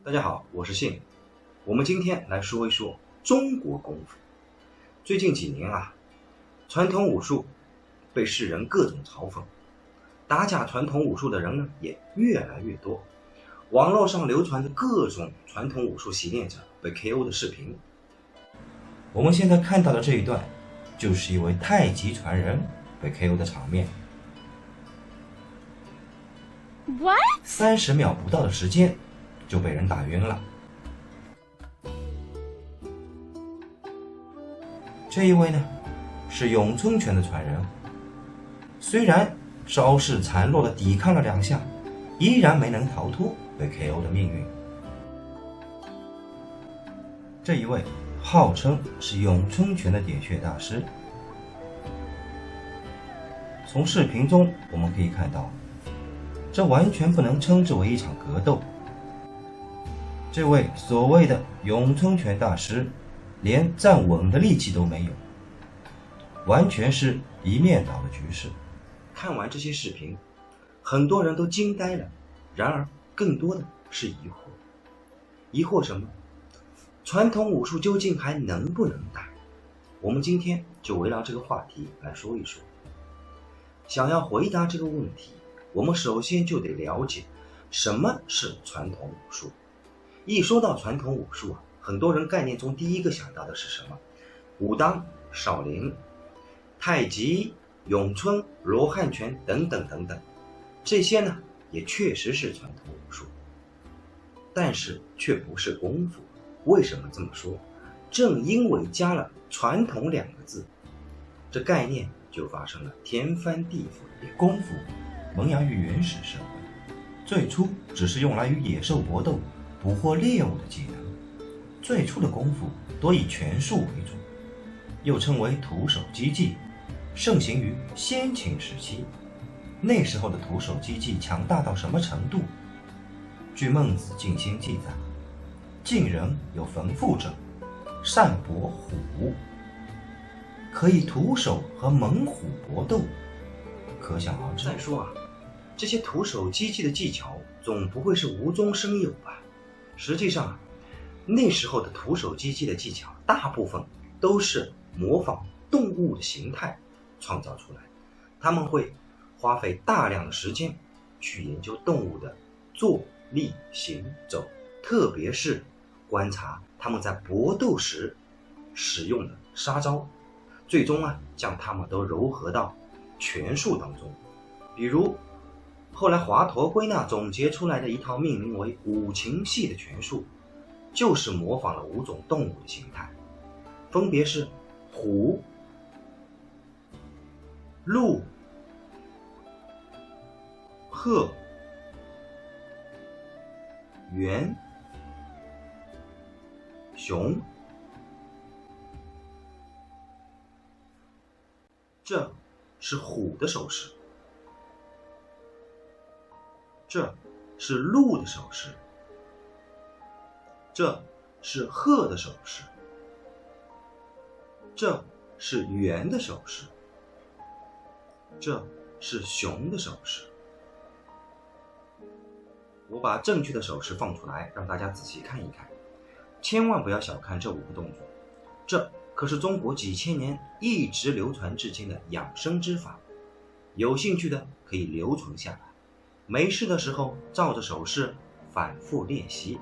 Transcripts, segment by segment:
大家好，我是信。我们今天来说一说中国功夫。最近几年传统武术被世人各种嘲讽，打假传统武术的人呢也越来越多。网络上流传着各种传统武术习练者被 KO 的视频。我们现在看到的这一段，就是一位太极传人被 KO 的场面。What？ 30秒不到的时间就被人打晕了。这一位呢是咏春拳的传人，虽然招式残弱的抵抗了2下，依然没能逃脱被 KO 的命运。这一位号称是咏春拳的点穴大师。从视频中我们可以看到，这完全不能称之为一场格斗。这位所谓的咏春拳大师连站稳的力气都没有，完全是一面倒的局势。看完这些视频，很多人都惊呆了，然而更多的是疑惑。疑惑什么？传统武术究竟还能不能打？我们今天就围绕这个话题来说一说。想要回答这个问题，我们首先就得了解什么是传统武术。一说到传统武术很多人概念中第一个想到的是什么？武当、少林、太极、咏春、罗汉拳等等等等，这些呢也确实是传统武术，但是却不是功夫。为什么这么说？正因为加了传统2个字，这概念就发生了天翻地覆的变化。功夫萌芽于原始社会，最初只是用来与野兽搏斗、捕获猎物的技能。最初的功夫多以拳术为主，又称为徒手击技，盛行于先秦时期。那时候的徒手击技强大到什么程度？据《孟子尽心》记载，晋人有焚腹者，善搏虎，可以徒手和猛虎搏斗，可想而知。再说这些徒手击技的技巧总不会是无中生有吧？实际上那时候的徒手击技的技巧大部分都是模仿动物的形态创造出来，他们会花费大量的时间去研究动物的坐立行走，特别是观察他们在搏斗时使用的杀招，最终将他们都糅合到拳术当中。比如后来华佗归纳总结出来的一套命名为五禽戏的拳术，就是模仿了5种动物的形态，分别是虎、鹿、鹤、猿、熊。这是虎的手势，这是鹿的手势，这是鹤的手势，这是猿的手势，这是熊的手势。我把正确的手势放出来，让大家仔细看一看，千万不要小看这5个动作，这可是中国几千年一直流传至今的养生之法。有兴趣的可以留存下来，没事的时候照着手势反复练习，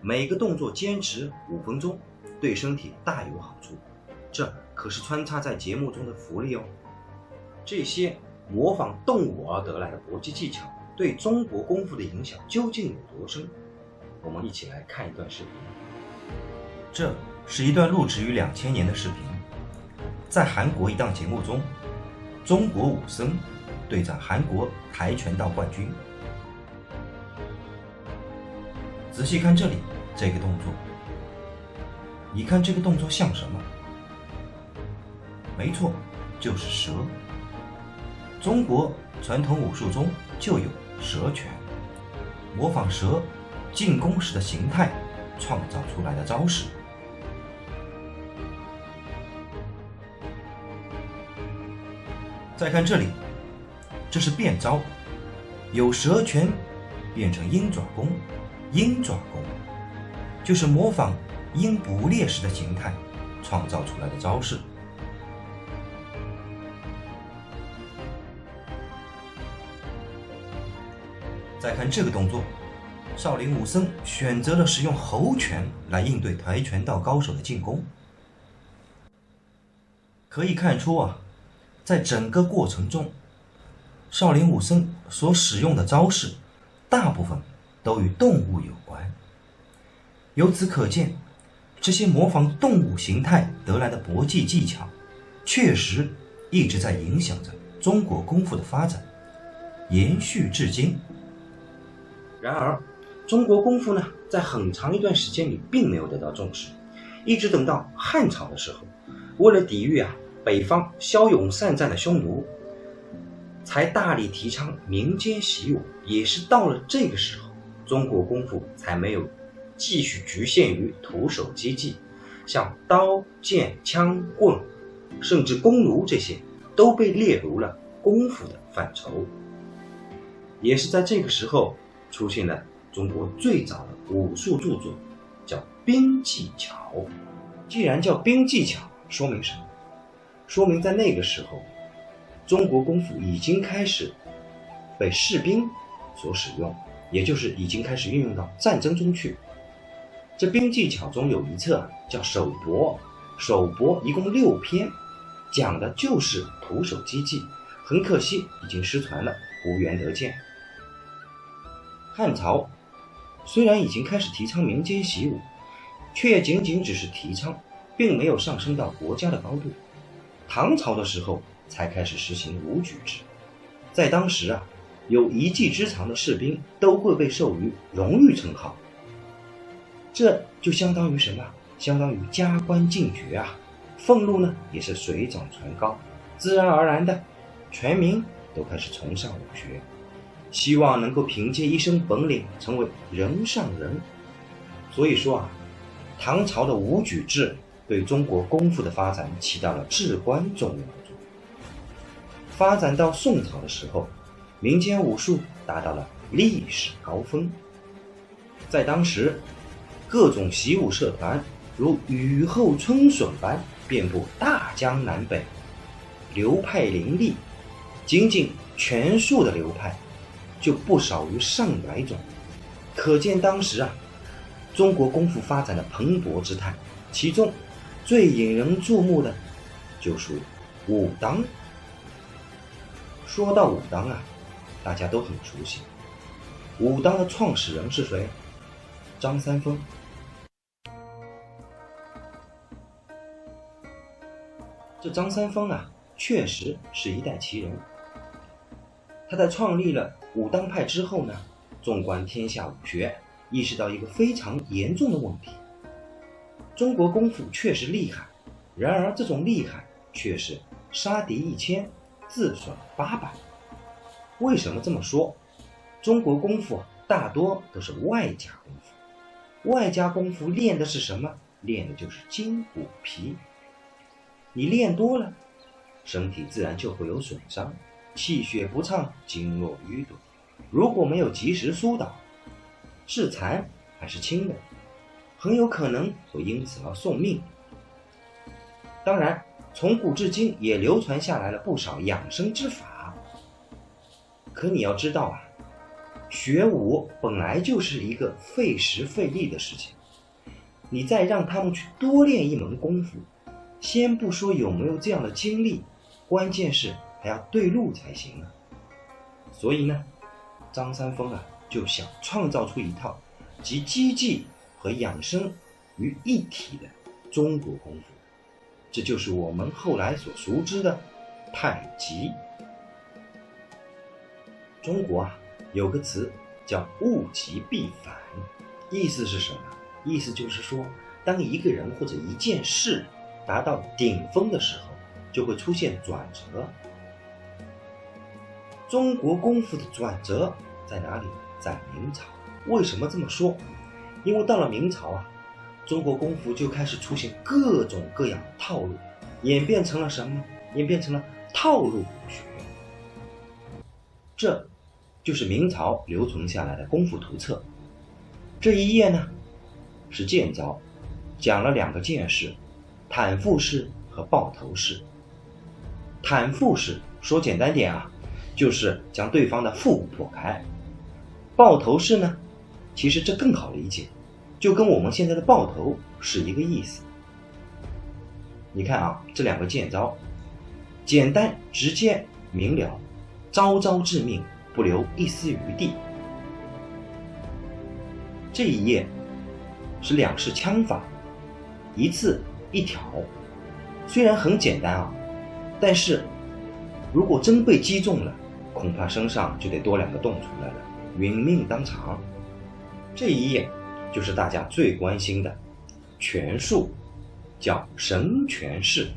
每个动作坚持5分钟，对身体大有好处。这可是穿插在节目中的福利哦。这些模仿动物而得来的搏击技巧对中国功夫的影响究竟有多深？我们一起来看一段视频。这是一段录制于2000年的视频，在韩国一档节目中，中国武僧对战韩国跆拳道冠军。仔细看这里这个动作，你看这个动作像什么？没错，就是蛇。中国传统武术中就有蛇拳，模仿蛇进攻时的形态创造出来的招式。再看这里，这是变招，有蛇拳变成鹰爪功，鹰爪功就是模仿鹰捕猎时的形态创造出来的招式。再看这个动作，少林武僧选择了使用猴拳来应对跆拳道高手的进攻。可以看出啊，在整个过程中，少林武僧所使用的招式大部分都与动物有关。由此可见，这些模仿动物形态得来的搏击技巧，确实一直在影响着中国功夫的发展，延续至今。然而，中国功夫呢，在很长一段时间里并没有得到重视，一直等到汉朝的时候，为了抵御北方骁勇善战的匈奴，才大力提倡民间习武。也是到了这个时候，中国功夫才没有继续局限于徒手击技，像刀剑枪棍甚至弓弩这些都被列入了功夫的范畴。也是在这个时候出现了中国最早的武术著作，叫兵技巧。既然叫兵技巧，说明什么？说明在那个时候，中国功夫已经开始被士兵所使用，也就是已经开始运用到战争中去。这兵技巧中有一册叫手搏，手搏一共6篇，讲的就是徒手击技，很可惜已经失传了，无缘得见。汉朝虽然已经开始提倡民间习武，却也仅仅只是提倡，并没有上升到国家的高度。唐朝的时候才开始实行武举制，在当时有一技之长的士兵都会被授予荣誉称号，这就相当于什么？相当于加官进爵俸禄呢也是水涨船高，自然而然的，全民都开始崇尚武学，希望能够凭借一身本领成为人上人。所以说唐朝的武举制对中国功夫的发展起到了至关重要的作用。发展到宋朝的时候，民间武术达到了历史高峰。在当时，各种习武社团如雨后春笋般遍布大江南北，流派林立，仅仅拳术的流派就不少于上百种，可见当时中国功夫发展的蓬勃之态。其中最引人注目的就属武当。说到武当大家都很熟悉。武当的创始人是谁？张三丰。这张三丰确实是一代奇人。他在创立了武当派之后呢，纵观天下武学，意识到一个非常严重的问题：中国功夫确实厉害，然而这种厉害却是杀敌1000，自损800。为什么这么说？中国功夫大多都是外家功夫，外家功夫练的是什么？练的就是筋骨皮。你练多了，身体自然就会有损伤，气血不畅，经络淤堵。如果没有及时疏导，是残还是轻的，很有可能会因此而送命。当然，从古至今也流传下来了不少养生之法。可你要知道学武本来就是一个费时费力的事情，你再让他们去多练一门功夫，先不说有没有这样的精力，关键是还要对路才行所以呢，张三丰就想创造出一套集击技和养生于一体的中国功夫，这就是我们后来所熟知的太极。中国有个词叫物极必反，意思是什么？意思就是说，当一个人或者一件事达到顶峰的时候，就会出现转折。中国功夫的转折在哪里？在明朝。为什么这么说？因为到了明朝中国功夫就开始出现各种各样的套路，演变成了什么？演变成了套路武学。这就是明朝留存下来的功夫图册。这一页呢，是剑招，讲了2个剑式，坦腹式和抱头式。坦腹式说简单点啊，就是将对方的腹部破开。抱头式呢，其实这更好理解，就跟我们现在的抱头是一个意思。你看啊，这2个剑招，简单直接明了，招招致命，不留一丝余地。这一页是2式枪法，一次一挑，虽然很简单啊，但是如果真被击中了，恐怕身上就得多2个洞出来了，殒命当场。这一页就是大家最关心的拳术，叫神拳式。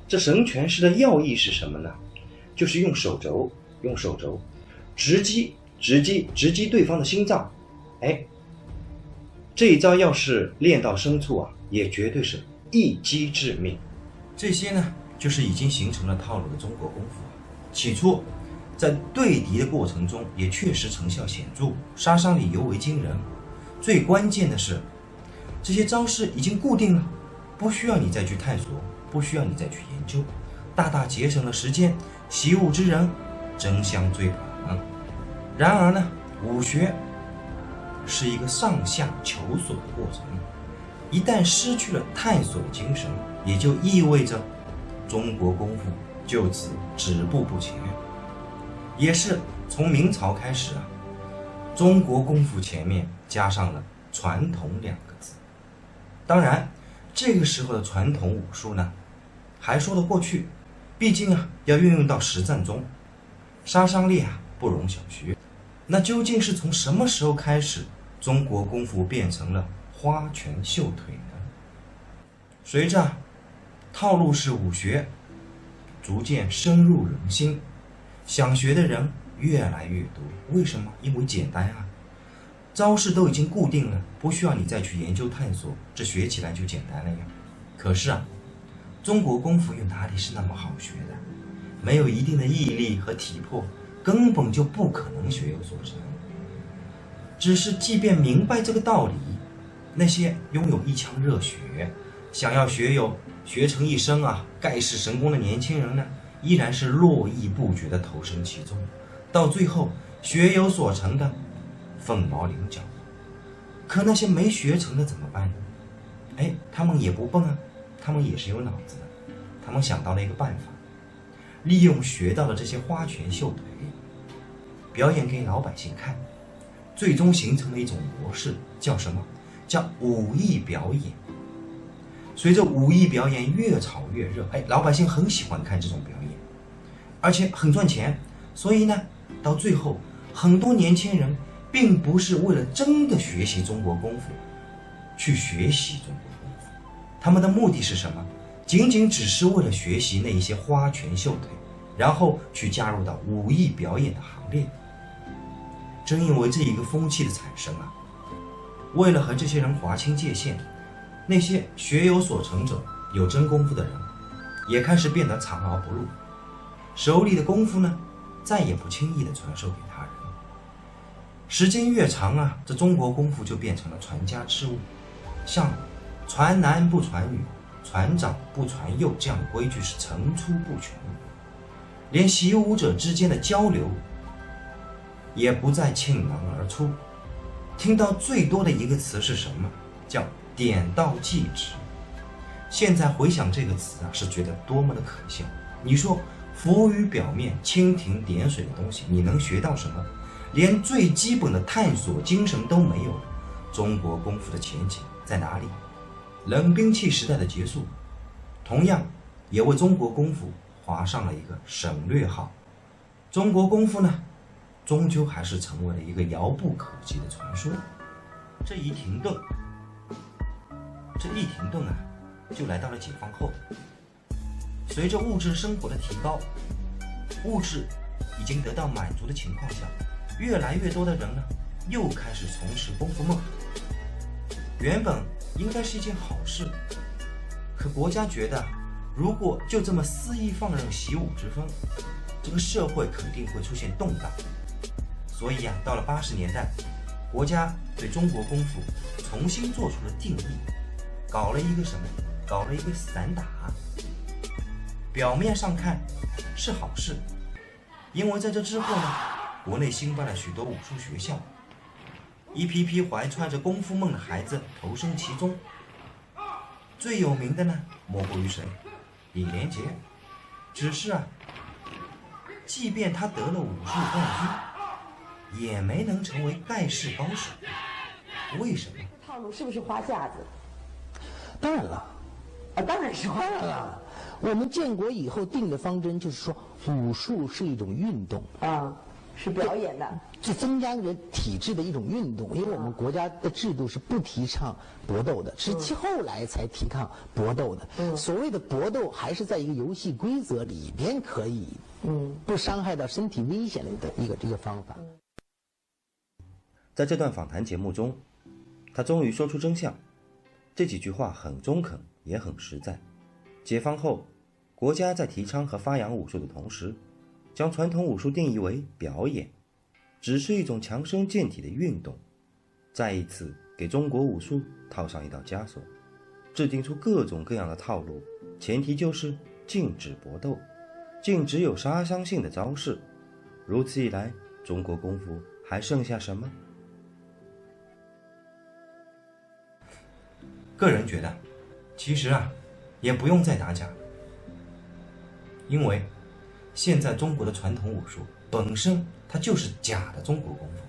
这神拳式的要义是什么呢？就是用手肘直击对方的心脏。这一招要是练到深处啊，也绝对是一击致命。这些呢，就是已经形成了套路的中国功夫。起初在对敌的过程中也确实成效显著，杀伤力尤为惊人。最关键的是，这些招式已经固定了，不需要你再去探索，不需要你再去研究，大大节省了时间，习武之人争相追捧。然而呢，武学是一个上下求索的过程，一旦失去了探索的精神，也就意味着中国功夫就此止步不前。也是从明朝开始啊，中国功夫前面加上了传统2个字。当然这个时候的传统武术呢，还说得过去，毕竟啊要运用到实战中，杀伤力啊不容小觑。那究竟是从什么时候开始，中国功夫变成了花拳绣腿呢？随着套路式武学逐渐深入人心，想学的人越来越多。为什么？因为简单啊，招式都已经固定了，不需要你再去研究探索，这学起来就简单了呀。可是啊，中国功夫又哪里是那么好学的？没有一定的毅力和体魄，根本就不可能学有所成。只是即便明白这个道理，那些拥有一腔热血，想要学成一身啊盖世神功的年轻人呢，依然是络绎不绝地投身其中，到最后学有所成的凤毛麟角。可那些没学成的怎么办呢？他们也不笨啊，他们也是有脑子的。他们想到了一个办法，利用学到的这些花拳绣腿表演给老百姓看，最终形成了一种模式，叫什么？叫武艺表演。随着武艺表演越炒越热，老百姓很喜欢看这种表演，而且很赚钱。所以呢，到最后很多年轻人并不是为了真的学习中国功夫去学习中国功夫，他们的目的是什么？仅仅只是为了学习那一些花拳绣腿，然后去加入到武艺表演的行列。正因为这一个风气的产生啊，为了和这些人划清界限，那些学有所成者、有真功夫的人也开始变得藏而不露，手里的功夫呢，再也不轻易的传授给他人。时间越长啊，这中国功夫就变成了传家之物，像传男不传女、传长不传幼这样的规矩是层出不穷，连习武者之间的交流也不再倾囊而出。听到最多的一个词是什么？叫点到即止。现在回想这个词啊，是觉得多么的可笑。你说浮于表面、蜻蜓点水的东西，你能学到什么？连最基本的探索精神都没有了，中国功夫的前景在哪里？冷兵器时代的结束，同样也为中国功夫划上了一个省略号。中国功夫呢，终究还是成为了一个遥不可及的传说。这一停顿啊，就来到了解放后。随着物质生活的提高，物质已经得到满足的情况下，越来越多的人呢，又开始从事功夫梦。原本应该是一件好事，可国家觉得，如果就这么肆意放任习武之风，这个社会肯定会出现动荡。所以啊，到了80年代，国家对中国功夫重新做出了定义，搞了一个什么？搞了一个散打。表面上看是好事，因为在这之后呢，国内兴办了许多武术学校，一批批怀揣着功夫梦的孩子投身其中。最有名的呢，莫过于谁？李连杰。只是啊，即便他得了武术冠军，也没能成为盖世高手。为什么？套路是不是花架子？当然了，啊，当然是花架子。我们建国以后定的方针就是说，武术是一种运动啊，是表演的，是增加人体质的一种运动。因为我们国家的制度是不提倡搏斗的，是后来才提倡搏斗的。所谓的搏斗，还是在一个游戏规则里边可以，不伤害到身体危险的一个方法。在这段访谈节目中，他终于说出真相。这几句话很中肯，也很实在。解放后，国家在提倡和发扬武术的同时，将传统武术定义为表演，只是一种强身健体的运动，再一次给中国武术套上一道枷锁，制定出各种各样的套路，前提就是禁止搏斗，禁止有杀伤性的招式。如此一来，中国功夫还剩下什么？个人觉得，其实也不用再打假了，因为现在中国的传统武术本身它就是假的中国功夫。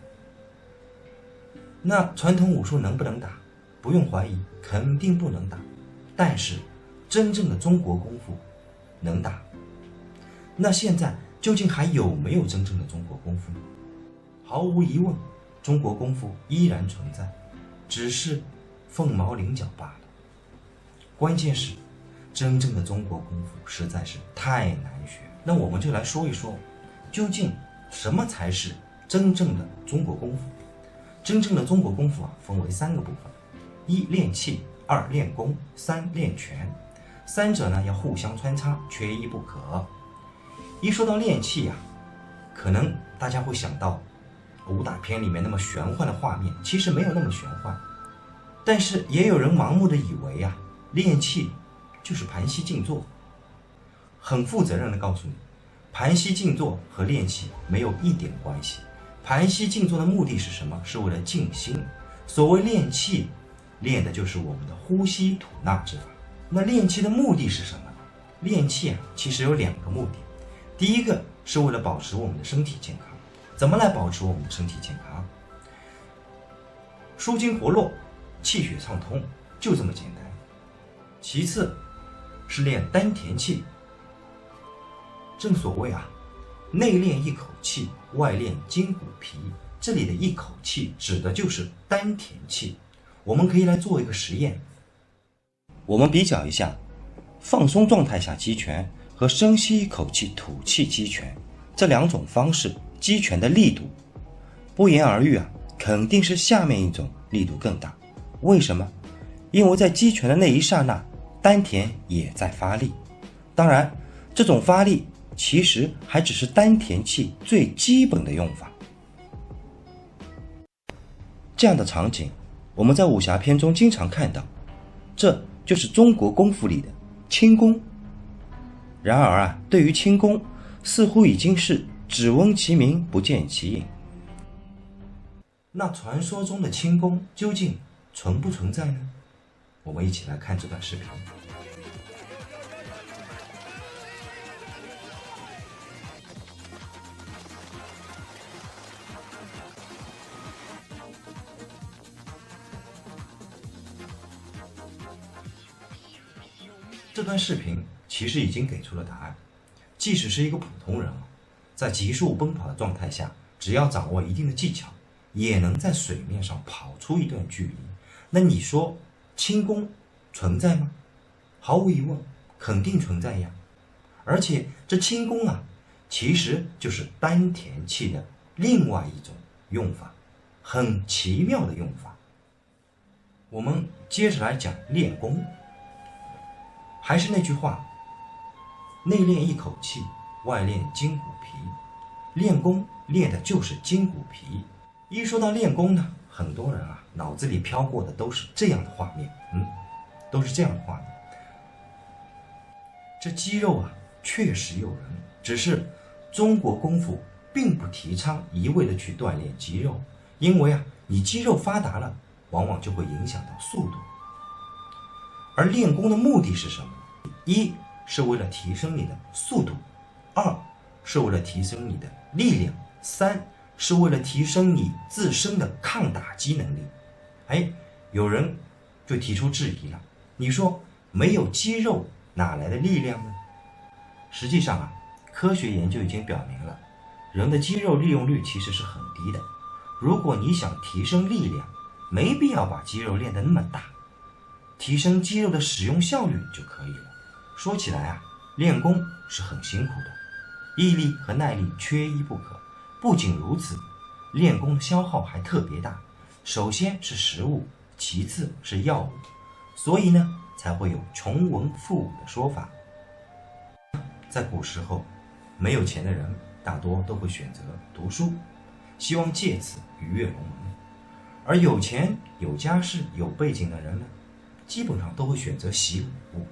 那传统武术能不能打？不用怀疑，肯定不能打。但是真正的中国功夫能打。那现在究竟还有没有真正的中国功夫呢？毫无疑问，中国功夫依然存在，只是凤毛麟角罢了。关键是真正的中国功夫实在是太难学。那我们就来说一说，究竟什么才是真正的中国功夫？真正的中国功夫分为3个部分：一练气，2练功，3练拳。三者呢要互相穿插，缺一不可。一说到练气可能大家会想到武打片里面那么玄幻的画面，其实没有那么玄幻。但是也有人盲目的以为练气就是盘膝静坐。很负责任的告诉你，盘膝静坐和练气没有一点关系。盘膝静坐的目的是什么？是为了静心。所谓练气，练的就是我们的呼吸吐纳之法。那练气的目的是什么呢？练气其实有2个目的。第一个是为了保持我们的身体健康。怎么来保持我们的身体健康？舒筋活络，气血畅通，就这么简单。其次是练丹田气。正所谓内练一口气，外练筋骨皮。这里的一口气指的就是丹田气。我们可以来做一个实验，我们比较一下放松状态下击拳和深吸一口气吐气击拳这2种方式击拳的力度。不言而喻肯定是下面一种力度更大。为什么？因为在击拳的那一刹那，丹田也在发力。当然，这种发力其实还只是丹田气最基本的用法。这样的场景我们在武侠片中经常看到，这就是中国功夫里的轻功。然而对于轻功似乎已经是只闻其名不见其影。那传说中的轻功究竟存不存在呢？我们一起来看这段视频。这段视频其实已经给出了答案。即使是一个普通人在急速奔跑的状态下，只要掌握一定的技巧，也能在水面上跑出一段距离。那你说轻功存在吗？毫无疑问，肯定存在呀。而且这轻功其实就是丹田气的另外一种用法，很奇妙的用法。我们接着来讲练功。还是那句话，内练一口气，外练筋骨皮。练功练的就是筋骨皮。一说到练功呢，很多人啊脑子里飘过的都是这样的画面，都是这样的画面。这肌肉啊确实诱人，只是中国功夫并不提倡一味的去锻炼肌肉，因为啊你肌肉发达了，往往就会影响到速度。而练功的目的是什么？一是为了提升你的速度，二是为了提升你的力量，三是为了提升你自身的抗打击能力。有人就提出质疑了，你说没有肌肉哪来的力量呢？实际上啊，科学研究已经表明了，人的肌肉利用率其实是很低的。如果你想提升力量，没必要把肌肉练得那么大，提升肌肉的使用效率就可以了。说起来啊，练功是很辛苦的，毅力和耐力缺一不可。不仅如此，练功的消耗还特别大，首先是食物，其次是药物，所以呢才会有穷文富武的说法。在古时候，没有钱的人大多都会选择读书，希望借此鱼跃龙门。而有钱有家世有背景的人呢，基本上都会选择习武，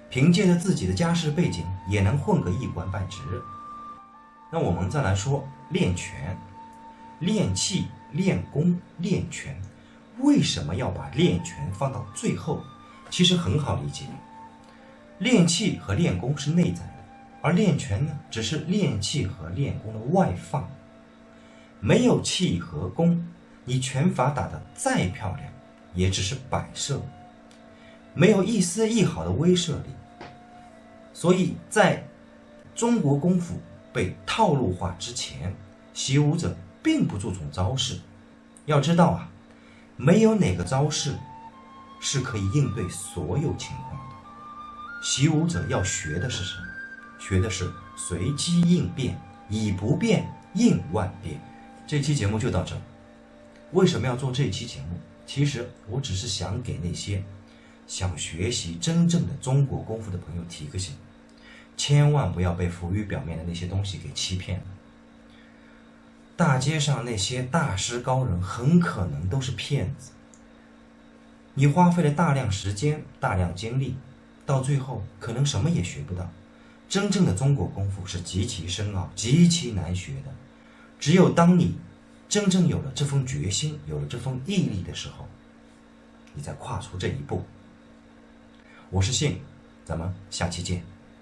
凭借着自己的家世背景也能混个一官半职。那我们再来说练拳，练气、练功、练拳，为什么要把练拳放到最后？其实很好理解，练气和练功是内在的，而练拳呢，只是练气和练功的外放。没有气和功，你拳法打得再漂亮，也只是摆设，没有一丝一毫的威慑力。所以在中国功夫被套路化之前，习武者并不注重招式。要知道啊，没有哪个招式是可以应对所有情况的。习武者要学的是什么？学的是随机应变，以不变应万变。这期节目就到这儿。为什么要做这期节目？其实我只是想给那些想学习真正的中国功夫的朋友提个醒，千万不要被浮于表面的那些东西给欺骗了。大街上那些大师高人很可能都是骗子，你花费了大量时间大量精力，到最后可能什么也学不到。真正的中国功夫是极其深奥极其难学的，只有当你真正有了这份决心，有了这份毅力的时候，你再跨出这一步。我是信，咱们下期见。